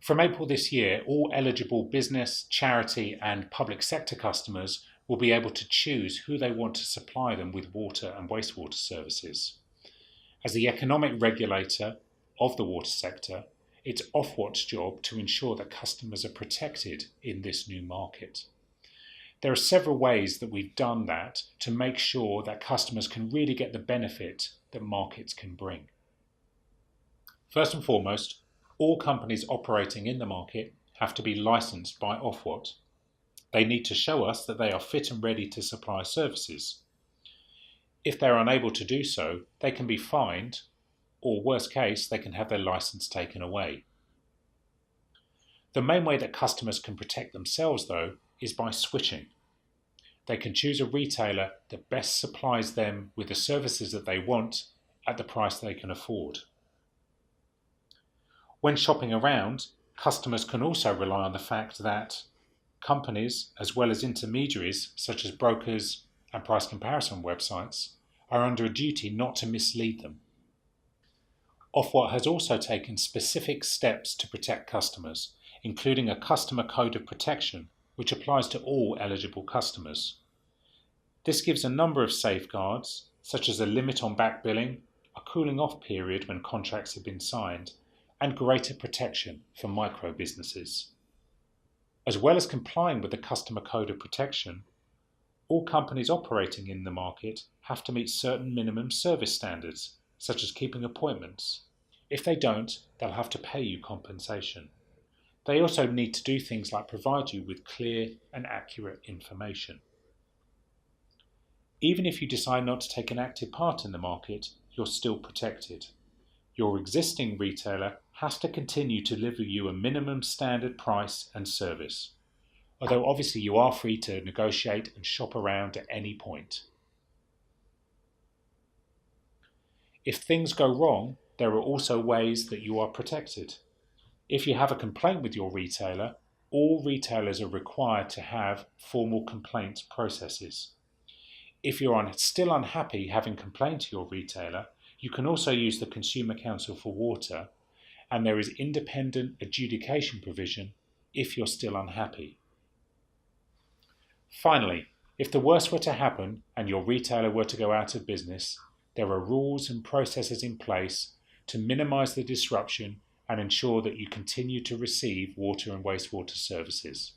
From April this year, all eligible business, charity and public sector customers will be able to choose who they want to supply them with water and wastewater services. As the economic regulator of the water sector, it's Ofwat's job to ensure that customers are protected in this new market. There are several ways that we've done that to make sure that customers can really get the benefit that markets can bring. First and foremost, all companies operating in the market have to be licensed by Ofwat. They need to show us that they are fit and ready to supply services. If they're unable to do so, they can be fined, or worst case, they can have their license taken away. The main way that customers can protect themselves, though, is by switching. They can choose a retailer that best supplies them with the services that they want at the price they can afford. When shopping around, customers can also rely on the fact that companies, as well as intermediaries such as brokers and price comparison websites, are under a duty not to mislead them. Ofwat has also taken specific steps to protect customers, including a customer code of protection which applies to all eligible customers. This gives a number of safeguards, such as a limit on back billing, a cooling off period when contracts have been signed, and greater protection for micro businesses. As well as complying with the customer code of protection, all companies operating in the market have to meet certain minimum service standards, such as keeping appointments. If they don't, they'll have to pay you compensation. They also need to do things like provide you with clear and accurate information. Even if you decide not to take an active part in the market, you're still protected. Your existing retailer has to continue to deliver you a minimum standard price and service, although obviously you are free to negotiate and shop around at any point. If things go wrong, there are also ways that you are protected. If you have a complaint with your retailer, all retailers are required to have formal complaint processes. If you're still unhappy having complained to your retailer, you can also use the Consumer Council for Water, and there is independent adjudication provision if you're still unhappy. Finally, if the worst were to happen and your retailer were to go out of business, there are rules and processes in place to minimise the disruption and ensure that you continue to receive water and wastewater services.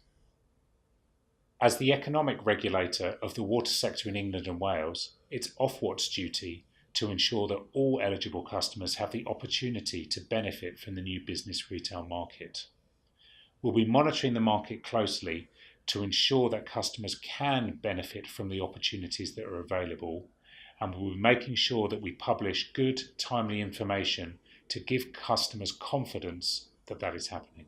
As the economic regulator of the water sector in England and Wales, it's Ofwat's duty to ensure that all eligible customers have the opportunity to benefit from the new business retail market. We'll be monitoring the market closely to ensure that customers can benefit from the opportunities that are available, and we'll be making sure that we publish good, timely information to give customers confidence that that is happening.